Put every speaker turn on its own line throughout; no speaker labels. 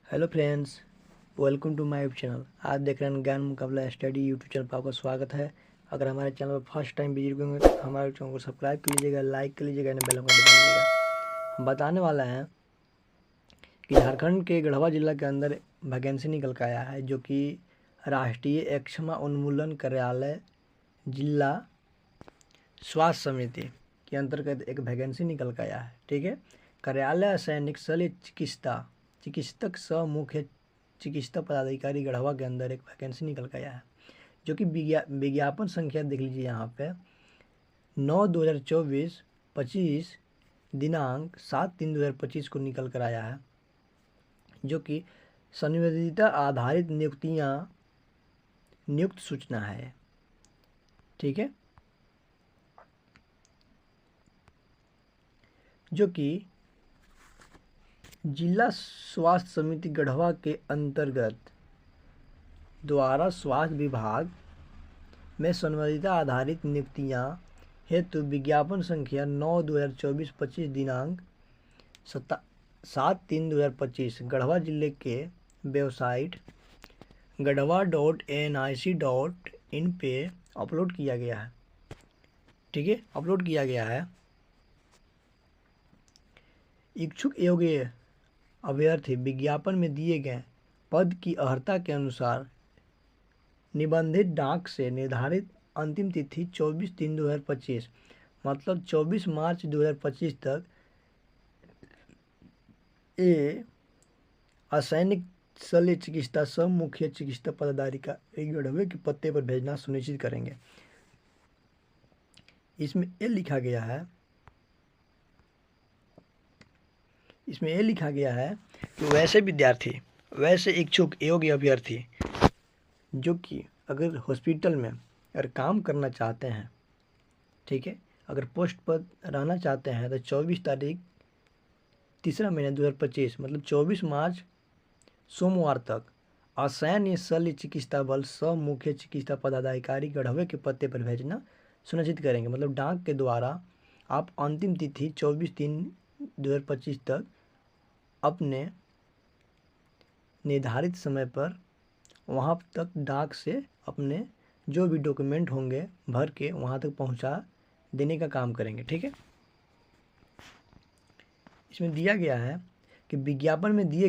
Hello friends, welcome to my channel. आज देख रहे हैं ज्ञान मुकाबला स्टडी यूट्यूब चैनल पर आपका स्वागत है। अगर हमारे चैनल पर फर्स्ट टाइम विजिट करेंगे तो हमारे चैनल को सब्सक्राइब कर लीजिएगा, लाइक कर लीजिएगा, बेल आइकन दबा लीजिएगा। हम बताने वाला है कि झारखंड के गढ़वा जिला के अंदर वैकेंसी निकल कर आया है, जो कि राष्ट्रीय एक्समा उन्मूलन कार्यालय जिला स्वास्थ्य समिति के अंतर्गत एक वैकेंसी निकल कर आया है। ठीक है, कार्यालय सैनिक शल्य चिकित्सक सह मुख्य चिकित्सा पदाधिकारी गढ़वा के अंदर एक वैकेंसी निकल कर आया है, जो कि विज्ञापन संख्या देख लीजिए यहाँ पे 9/2024 25 दिनांक 7/3/2025 को निकल कर आया है, जो कि संविदा आधारित नियुक्त सूचना है। ठीक है, जो कि जिला स्वास्थ्य समिति गढ़वा के अंतर्गत द्वारा स्वास्थ्य विभाग में संविदा आधारित नियुक्तियां हेतु विज्ञापन संख्या 9/2024 25 दिनांक 7/3/2025 गढ़वा जिले के वेबसाइट gadhwa.nic.in पे अपलोड किया गया है। ठीक है, अपलोड किया गया है। इच्छुक योग्य अभ्यर्थी विज्ञापन में दिए गए पद की अर्हता के अनुसार निबंधित डाक से निर्धारित अंतिम तिथि 24/3/2025 मतलब 24 मार्च 2025 तक असैनिक शल्य चिकित्सा सह मुख्य चिकित्सा पदाधिकारी गढ़वे के पत्ते पर भेजना सुनिश्चित करेंगे। इसमें ये लिखा गया है कि वैसे इच्छुक योग्य अभ्यर्थी जो कि अगर हॉस्पिटल में अगर काम करना चाहते हैं, ठीक है, अगर पोस्ट पर रहना चाहते हैं तो 24 तारीख 3 महीना 2025 मतलब 24 मार्च सोमवार तक असैन्य शल्य चिकित्सा बल सह मुख्य चिकित्सा पदाधिकारी गढ़वे के पत्ते पर भेजना सुनिश्चित करेंगे। मतलब डाक के द्वारा आप अंतिम तिथि 24/3/2025 तक अपने निर्धारित समय पर वहाँ तक डाक से अपने जो भी डॉक्यूमेंट होंगे भर के वहाँ तक पहुँचा देने का काम करेंगे। ठीक है, इसमें दिया गया है कि विज्ञापन में दिए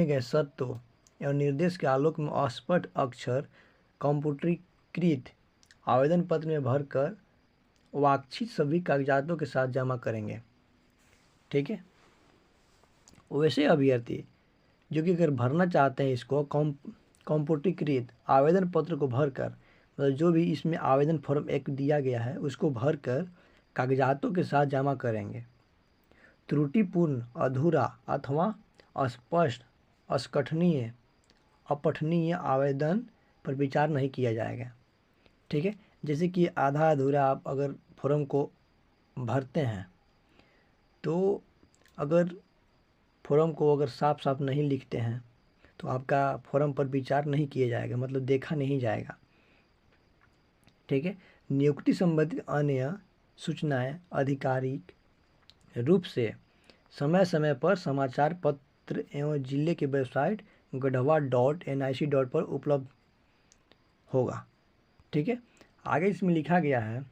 गए शर्तों एवं निर्देश के आलोक में अस्पष्ट अक्षर कंप्यूटरीकृत आवेदन पत्र में भरकर वांछित सभी कागजातों के साथ जमा करेंगे। ठीक है, वैसे अभ्यर्थी जो कि अगर भरना चाहते हैं इसको कंप्यूटरीकृत आवेदन पत्र को भरकर मतलब जो भी इसमें आवेदन फॉर्म एक दिया गया है उसको भरकर कागजातों के साथ जमा करेंगे। त्रुटिपूर्ण, अधूरा अथवा अस्पष्ट, अपठनीय आवेदन पर विचार नहीं किया जाएगा। ठीक है, जैसे कि आधा अधूरा आप अगर फॉर्म को भरते हैं तो अगर फॉर्म को अगर साफ साफ नहीं लिखते हैं तो आपका फॉर्म पर विचार नहीं किया जाएगा, मतलब देखा नहीं जाएगा। ठीक है, नियुक्ति संबंधित अन्य सूचनाएं आधिकारिक रूप से समय समय पर समाचार पत्र एवं जिले के वेबसाइट gadhwa.nic. पर उपलब्ध होगा। ठीक है, आगे इसमें लिखा गया है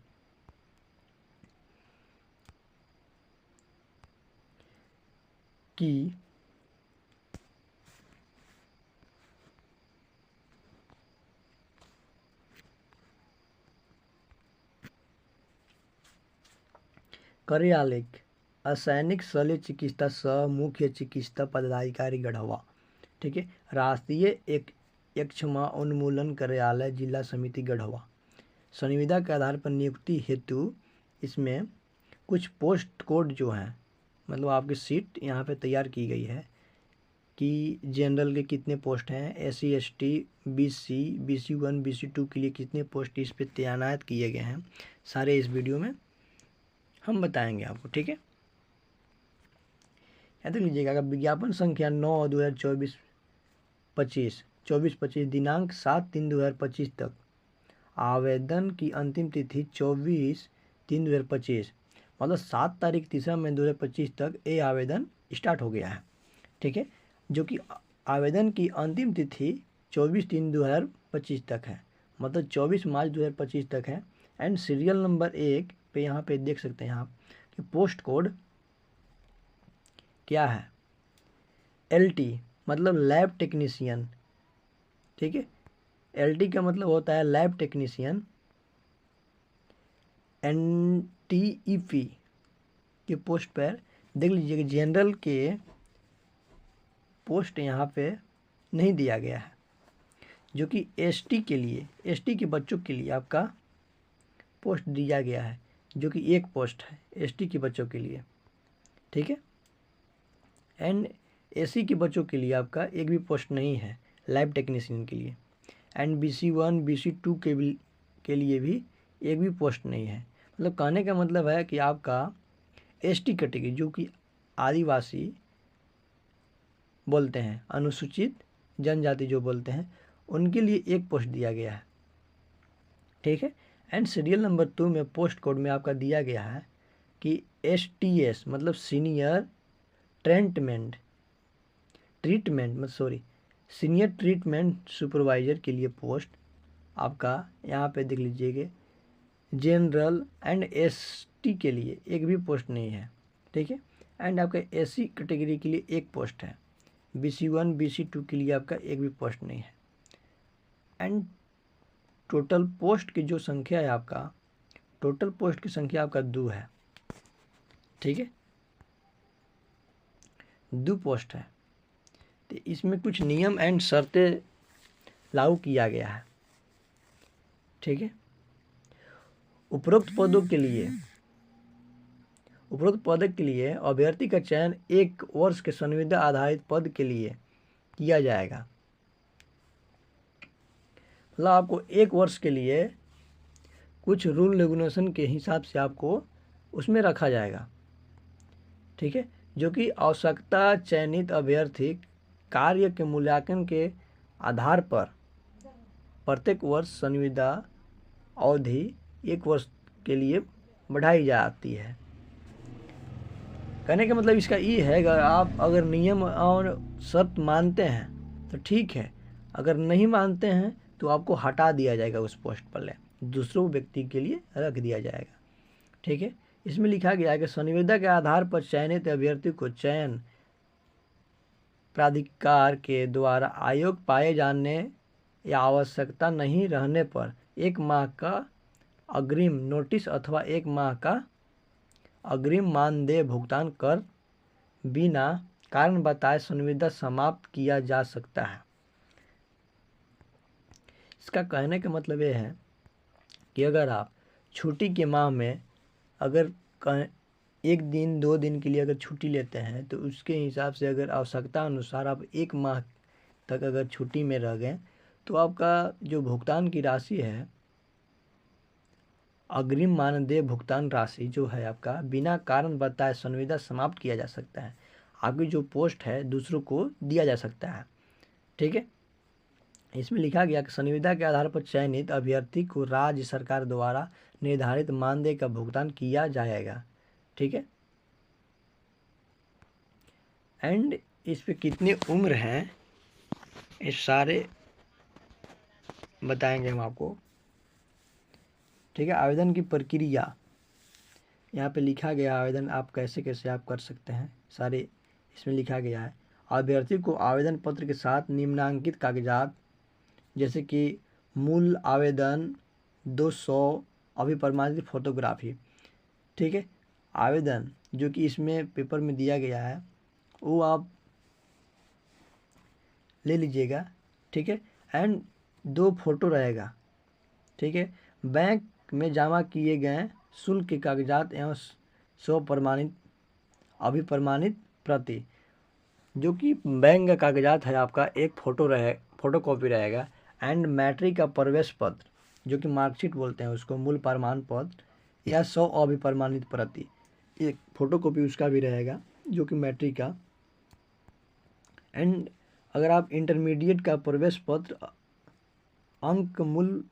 कि कार्यालय असैनिक शल्य चिकित्सा सह मुख्य चिकित्सा पदाधिकारी गढ़वा। ठीक है, राष्ट्रीय एक्समा उन्मूलन कार्यालय जिला समिति गढ़वा। संविदा के आधार पर नियुक्ति हेतु इसमें कुछ पोस्ट कोड जो हैं मतलब आपकी सीट यहाँ पे तैयार की गई है कि जनरल के कितने पोस्ट हैं, SC ST BC BC1 BC2 के लिए कितने पोस्ट इस पे तैनात किए गए हैं, सारे इस वीडियो में हम बताएंगे आपको। ठीक है, याद लीजिएगा विज्ञापन संख्या 9/2024 24/25 दिनांक 7/3/2025 तक आवेदन की अंतिम तिथि 24/3/2025 मतलब 7 तारीख 3 मई 2025 तक ये आवेदन स्टार्ट हो गया है। ठीक है, जो कि आवेदन की अंतिम तिथि 24/3/2025 तक है, मतलब 24 मार्च 2025 तक है। एंड सीरियल नंबर 1 पे यहाँ पे देख सकते हैं आप कि पोस्ट कोड क्या है, LT मतलब लैब टेक्नीशियन। ठीक है, LT का मतलब होता है लैब टेक्नीशियन। NTEP के पोस्ट पर देख लीजिए कि जनरल के पोस्ट यहाँ पे नहीं दिया गया है, जो कि ST के लिए, ST के बच्चों के लिए आपका पोस्ट दिया गया है, जो कि एक पोस्ट है ST के बच्चों के लिए। ठीक है, एंड AC के बच्चों के लिए आपका एक भी पोस्ट नहीं है लैब टेक्नीशियन के लिए। एंड BC1 BC2 के लिए भी एक भी पोस्ट नहीं है। मतलब कहने का मतलब है कि आपका ST कैटेगरी, जो कि आदिवासी बोलते हैं, अनुसूचित जनजाति जो बोलते हैं, उनके लिए एक पोस्ट दिया गया है। ठीक है, एंड सीरियल नंबर 2 में पोस्ट कोड में आपका दिया गया है कि STS मतलब सीनियर सीनियर ट्रीटमेंट सुपरवाइज़र के लिए पोस्ट आपका यहाँ पे देख लीजिएगा। जनरल एंड ST के लिए एक भी पोस्ट नहीं है। ठीक है, एंड आपका SC कैटेगरी के लिए एक पोस्ट है। BC1 BC2 के लिए आपका एक भी पोस्ट नहीं है। एंड टोटल पोस्ट की जो संख्या है आपका, टोटल पोस्ट की संख्या आपका 2 है। ठीक है, 2 पोस्ट है। तो इसमें कुछ नियम एंड शर्तें लागू किया गया है। ठीक है, उपरोक्त पदों के लिए अभ्यर्थी का चयन 1 वर्ष के संविदा आधारित पद के लिए किया जाएगा। मतलब आपको 1 वर्ष के लिए कुछ रूल रेगुलेशन के हिसाब से आपको उसमें रखा जाएगा। ठीक है, जो कि आवश्यकता चयनित अभ्यर्थी कार्य के मूल्यांकन के आधार पर प्रत्येक वर्ष संविदा अवधि 1 वर्ष के लिए बढ़ाई जाती है। कहने का मतलब इसका ये है, अगर नियम और शर्त मानते हैं तो ठीक है, अगर नहीं मानते हैं तो आपको हटा दिया जाएगा उस पोस्ट पर, दूसरों व्यक्ति के लिए रख दिया जाएगा। ठीक है, इसमें लिखा गया है कि संविदा के आधार पर चयनित अभ्यर्थी को चयन प्राधिकार के द्वारा आयोग पाए जाने या आवश्यकता नहीं रहने पर 1 माह का अग्रिम नोटिस अथवा 1 माह का अग्रिम मानदेय भुगतान कर बिना कारण बताए संविदा समाप्त किया जा सकता है। इसका कहने का मतलब ये है कि अगर आप छुट्टी के माह में अगर 1 दिन 2 दिन के लिए अगर छुट्टी लेते हैं तो उसके हिसाब से अगर आवश्यकता अनुसार आप 1 माह तक अगर छुट्टी में रह गए तो आपका जो भुगतान की राशि है, अग्रिम मानदेय भुगतान राशि जो है आपका बिना कारण बताए संविदा समाप्त किया जा सकता है। आपकी जो पोस्ट है दूसरों को दिया जा सकता है। ठीक है, इसमें लिखा गया कि संविदा के आधार पर चयनित अभ्यर्थी को राज्य सरकार द्वारा निर्धारित मानदेय का भुगतान किया जाएगा। ठीक है, एंड इस पे कितनी उम्र है ये सारे बताएंगे हम आपको। ठीक है, आवेदन की प्रक्रिया यहाँ पे लिखा गया, आवेदन आप कैसे आप कर सकते हैं सारे इसमें लिखा गया है। अभ्यर्थी को आवेदन पत्र के साथ निम्नांकित कागजात जैसे कि मूल आवेदन 200 अभिप्रमाणित फोटोग्राफी। ठीक है, आवेदन जो कि इसमें पेपर में दिया गया है वो आप ले लीजिएगा। ठीक है, एंड 2 फोटो रहेगा। ठीक है, बैंक में जमा किए गए शुल्क के कागजात एवं 100 प्रमाणित अभिप्रमाणित प्रति, जो कि बैंक का कागजात है आपका, एक फोटो कॉपी रहेगा। एंड मैट्रिक का प्रवेश पत्र जो कि मार्कशीट बोलते हैं उसको, मूल प्रमाण पत्र या 100 अभिप्रमाणित प्रति, एक फोटो कॉपी उसका भी रहेगा जो कि मैट्रिक का। एंड अगर आप इंटरमीडिएट का प्रवेश पत्र, अंक मूल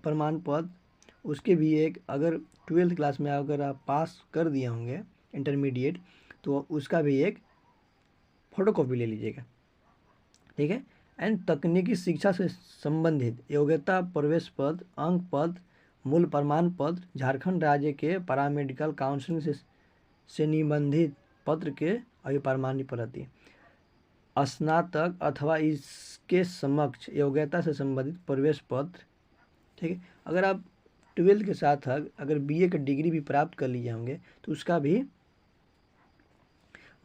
प्रमाण पत्र उसके भी एक, अगर 12th क्लास में अगर आप पास कर दिए होंगे इंटरमीडिएट तो उसका भी एक फ़ोटोकॉपी ले लीजिएगा, ठीक है। एंड तकनीकी शिक्षा से संबंधित योग्यता प्रवेश पद, अंक पद, मूल प्रमाण पत्र, झारखंड राज्य के पैरामेडिकल काउंसिल से निबंधित पत्र के अभिप्रमाणी प्रति, स्नातक अथवा इसके समक्ष योग्यता से संबंधित प्रवेश पत्र, ठीक है। अगर आप 12th के साथ अगर बीए का डिग्री भी प्राप्त कर लिए होंगे तो उसका भी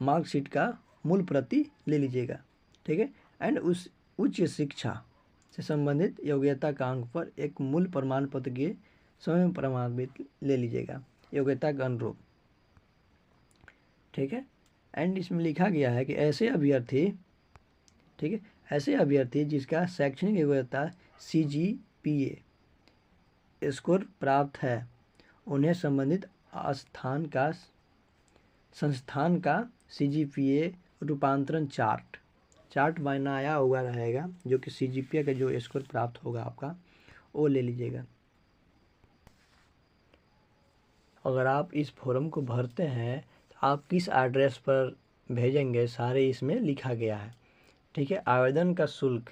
मार्कशीट का मूल प्रति ले लीजिएगा, ठीक है। एंड उस उच्च शिक्षा से संबंधित योग्यता का अंक पर एक मूल प्रमाण पत्र के स्वयं प्रमाणित ले लीजिएगा योग्यता के अनुरूप, ठीक है। एंड इसमें लिखा गया है कि ऐसे अभ्यर्थी, ठीक है, ऐसे अभ्यर्थी जिसका शैक्षणिक योग्यता CGPA स्कोर प्राप्त है, उन्हें संबंधित संस्थान का CGPA रूपांतरण चार्ट बनाया हुआ रहेगा, जो कि CGPA का जो स्कोर प्राप्त होगा आपका वो ले लीजिएगा। अगर आप इस फॉर्म को भरते हैं तो आप किस एड्रेस पर भेजेंगे सारे इसमें लिखा गया है, ठीक है। आवेदन का शुल्क,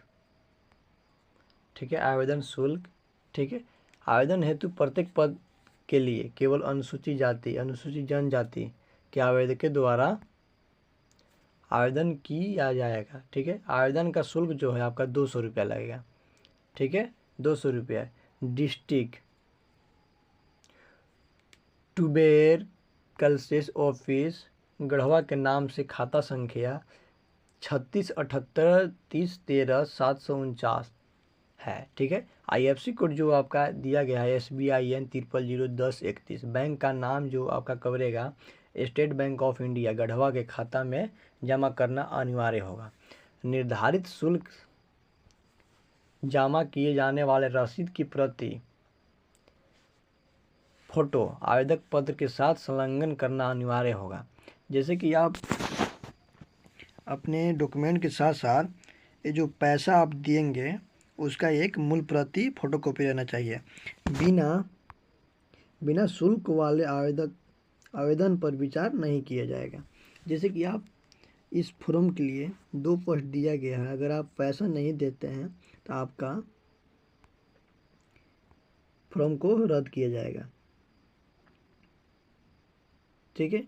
ठीक है, आवेदन शुल्क, ठीक है। आवेदन हेतु प्रत्येक पद के लिए केवल अनुसूचित जाति, अनुसूचित जनजाति के आवेदक के द्वारा आवेदन किया जाएगा, ठीक है। आवेदन का शुल्क जो है आपका 200 रुपया लगेगा, ठीक है, 200 रुपया। डिस्ट्रिक्ट टुबेर कलसेस ऑफिस गढ़वा के नाम से खाता संख्या 36783013 है, ठीक है। IFSC कोड जो आपका दिया गया है SBIN 0001031। बैंक का नाम जो आपका कवरेगा State Bank of India Garhwa के खाता में जमा करना अनिवार्य होगा। निर्धारित शुल्क जमा किए जाने वाले रसीद की प्रति फोटो आवेदक पत्र के साथ संलग्न करना अनिवार्य होगा। जैसे कि आप अपने डॉक्यूमेंट के साथ साथ ये जो पैसा आप देंगे उसका एक मूल प्रति फोटोकॉपी रहना चाहिए। बिना शुल्क वाले आवेदन पर विचार नहीं किया जाएगा। जैसे कि आप इस फॉर्म के लिए 2 पोस्ट दिया गया है, अगर आप पैसा नहीं देते हैं तो आपका फॉर्म को रद्द किया जाएगा, ठीक है।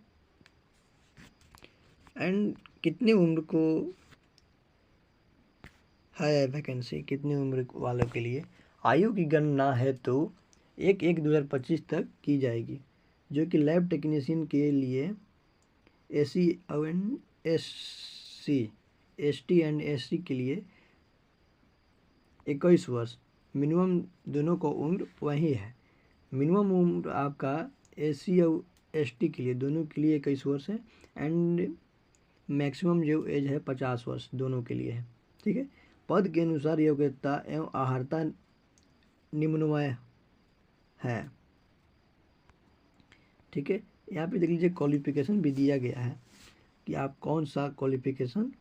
एंड कितनी उम्र को है वैकेंसी, कितनी उम्र वालों के लिए आयु की गणना है तो 1/1/2025 तक की जाएगी, जो कि लैब टेक्नीशियन के लिए SC and SC, ST and SC के लिए 21 वर्ष। मिनिमम दोनों को उम्र वही है। मिनिमम उम्र आपका SC और ST के लिए दोनों के लिए 21 वर्ष है एंड मैक्सिमम जो एज है 50 वर्ष दोनों के लिए है, ठीक है। पद के अनुसार योग्यता एवं अर्हता निम्नवय है, ठीक है। यहाँ पे देख लीजिए क्वालिफिकेशन भी दिया गया है कि आप कौन सा क्वालिफिकेशन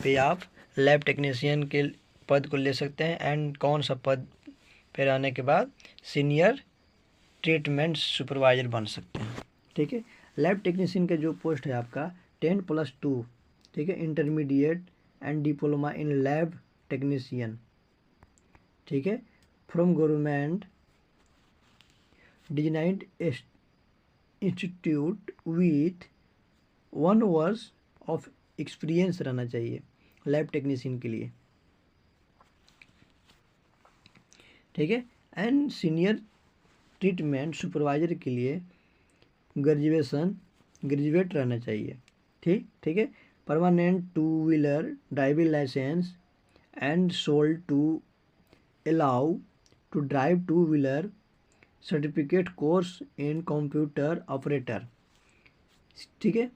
पे आप लैब टेक्नीशियन के पद को ले सकते हैं एंड कौन सा पद पे रहने के बाद सीनियर ट्रीटमेंट सुपरवाइजर बन सकते हैं, ठीक है। लैब टेक्नीशियन का जो पोस्ट है आपका 10+2, ठीक है, intermediate and diploma in lab technician, ठीक है, from government designed institute with 1 वर्ष ऑफ एक्सपीरियंस रहना चाहिए लैब टेक्नीशियन के लिए, ठीक है। एंड सीनियर ट्रीटमेंट सुपरवाइजर के लिए ग्रेजुएट रहना चाहिए, ठीक है। Permanent 2 wheeler driving licence and sold to allow to drive 2 wheeler certificate course in computer operator, ठीक है।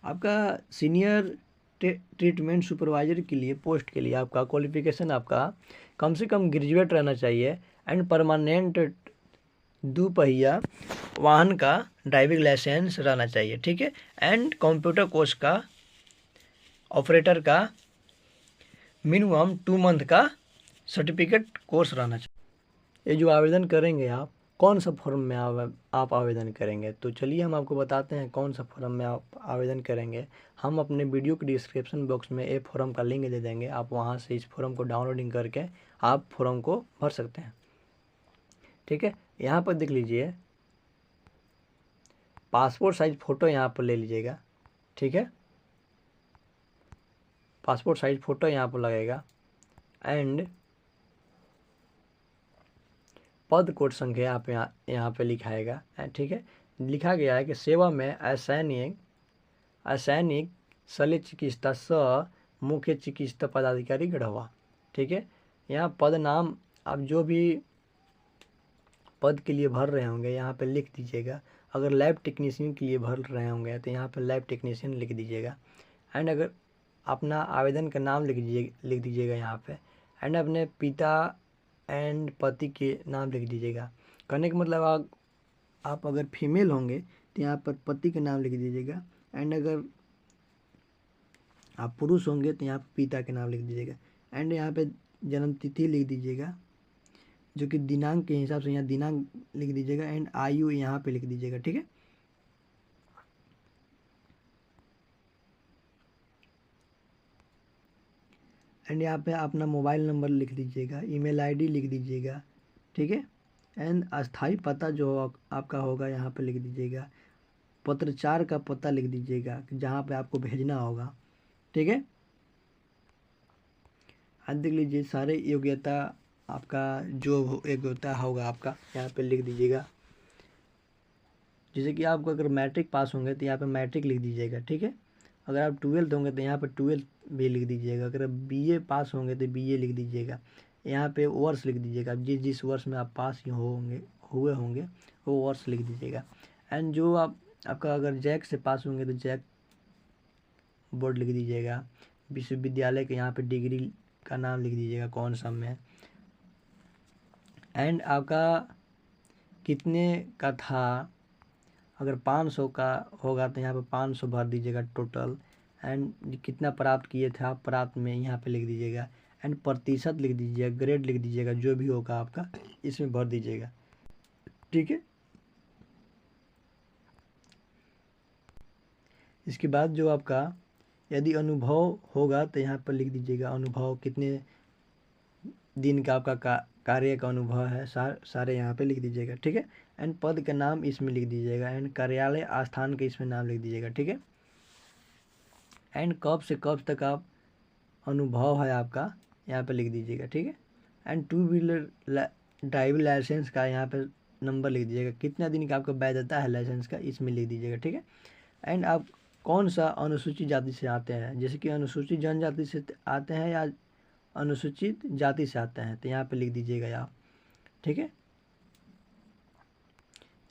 आपका सीनियर ट्रीटमेंट सुपरवाइजर के लिए पोस्ट के लिए आपका क्वालिफिकेशन आपका कम से कम ग्रेजुएट रहना चाहिए एंड परमानेंट 2 पहिया वाहन का ड्राइविंग लाइसेंस रहना चाहिए, ठीक है। एंड कंप्यूटर कोर्स का ऑपरेटर का मिनिमम 2 मंथ का सर्टिफिकेट कोर्स रहना चाहिए। ये जो आवेदन करेंगे आप कौन सा फॉर्म में आप आवेदन करेंगे। तो चलिए हम आपको बताते हैं कौन सा फॉर्म में आप आवेदन करेंगे। हम अपने वीडियो के डिस्क्रिप्शन बॉक्स में एक फॉर्म का लिंक दे देंगे, आप वहां से इस फॉर्म को डाउनलोडिंग करके आप फॉर्म को भर सकते हैं। ठीक है, यहाँ पर देख लीजिए, पासपोर्ट साइज फ़ोटो यहाँ पर ले लीजिएगा। ठीक है, पासपोर्ट साइज फ़ोटो यहाँ पर लगेगा एंड पद कोड संख्या आप यहाँ पे लिखाएगा। ठीक है, लिखा गया है कि सेवा में असैनिक शल्य चिकित्सा स मुख्य चिकित्सा पदाधिकारी गढ़वा। ठीक है, यहाँ पद नाम आप जो भी पद के लिए भर रहे होंगे यहाँ पे लिख दीजिएगा। अगर लैब टेक्नीशियन के लिए भर रहे होंगे तो यहाँ पे लैब टेक्नीशियन लिख दीजिएगा। एंड अगर अपना आवेदन का नाम लिख दीजिएगा यहाँ पे। एंड अपने पिता एंड पति के नाम लिख दीजिएगा। कहने का मतलब आप अगर फीमेल होंगे तो यहाँ पर पति का नाम लिख दीजिएगा। एंड अगर आप पुरुष होंगे तो यहाँ पर पिता के नाम लिख दीजिएगा। एंड यहाँ पे जन्म तिथि लिख दीजिएगा, जो कि दिनांक के हिसाब से यहाँ दिनांक लिख दीजिएगा। एंड आयु यहाँ पे लिख दीजिएगा। ठीक है, एंड यहाँ पे अपना मोबाइल नंबर लिख दीजिएगा, ईमेल आईडी लिख दीजिएगा। ठीक है, एंड अस्थाई पता जो आपका होगा यहाँ पे लिख दीजिएगा। पत्राचार का पता लिख दीजिएगा जहाँ पे आपको भेजना होगा। ठीक है, आज देख लीजिए सारे योग्यता आपका जो योग्यता होगा आपका यहाँ पे लिख दीजिएगा। जैसे कि आपको अगर मैट्रिक पास होंगे तो यहाँ पे मैट्रिक लिख दीजिएगा। ठीक है, अगर आप 12th होंगे तो यहाँ पे 12th भी लिख दीजिएगा। अगर बीए पास होंगे तो बीए लिख दीजिएगा। यहाँ पे वर्ष लिख दीजिएगा, जिस वर्ष में आप पास हुए होंगे वो वर्ष लिख दीजिएगा। एंड जो आपका अगर जैक से पास होंगे तो जैक बोर्ड लिख दीजिएगा। विश्वविद्यालय के यहाँ पे डिग्री का नाम लिख दीजिएगा कौन सा में। एंड आपका कितने का था, अगर 500 का होगा तो यहाँ पे 500 भर दीजिएगा टोटल। एंड कितना प्राप्त किए थे आप, प्राप्त में यहाँ पे लिख दीजिएगा। एंड प्रतिशत लिख दीजिएगा, ग्रेड लिख दीजिएगा, जो भी होगा आपका इसमें भर दीजिएगा। ठीक है, इसके बाद जो आपका यदि अनुभव होगा तो यहाँ पर लिख दीजिएगा अनुभव, कितने दिन का आपका कार्य का अनुभव है, सारे यहाँ पे लिख दीजिएगा। ठीक है, एंड पद का नाम इसमें लिख दीजिएगा। एंड कार्यालय स्थान के इसमें नाम लिख दीजिएगा। ठीक है, एंड कब से कब तक आप अनुभव है आपका यहाँ पे लिख दीजिएगा। ठीक है, एंड 2 व्हीलर ड्राइविंग लाइसेंस का यहाँ पे नंबर लिख दीजिएगा, कितना दिन का आपका वैधता है लाइसेंस का, इसमें लिख दीजिएगा। ठीक है, एंड आप कौन सा अनुसूचित जाति से आते हैं, जैसे कि अनुसूचित जनजाति से आते हैं या अनुसूचित जाति से आते हैं, तो यहाँ पे लिख दीजिएगा आप। ठीक है,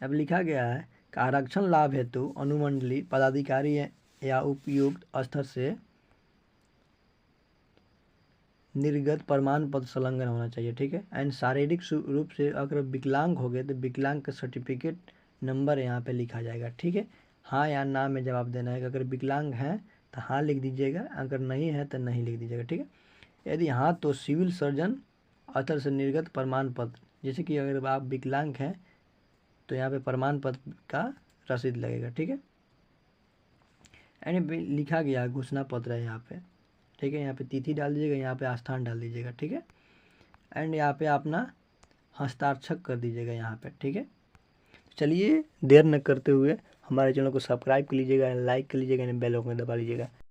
अब लिखा गया है कि आरक्षण लाभ हेतु अनुमंडलीय पदाधिकारी या उपयुक्त स्तर से निर्गत प्रमाण पत्र संलग्न होना चाहिए। ठीक है, एंड शारीरिक रूप से अगर विकलांग हो गए तो विकलांग का सर्टिफिकेट नंबर यहाँ पे लिखा जाएगा। ठीक है, हाँ या ना में जवाब देना है। अगर विकलांग हैं तो हाँ लिख दीजिएगा, अगर नहीं है तो नहीं लिख दीजिएगा। ठीक है, यदि हाँ तो सिविल सर्जन स्तर से निर्गत प्रमाण पत्र, जैसे कि अगर आप विकलांग हैं तो यहाँ पे प्रमाण पत्र का रसीद लगेगा। ठीक है, एंड लिखा गया घोषणा पत्र है यहाँ पे। ठीक है, यहाँ पे तिथि डाल दीजिएगा, यहाँ पे स्थान डाल दीजिएगा। ठीक है, एंड यहाँ पे अपना हस्ताक्षर कर दीजिएगा यहाँ पे। ठीक है, चलिए देर न करते हुए हमारे चैनल को सब्सक्राइब कर लीजिएगा, लाइक कर लीजिएगा, बेल आइकन दबा लीजिएगा।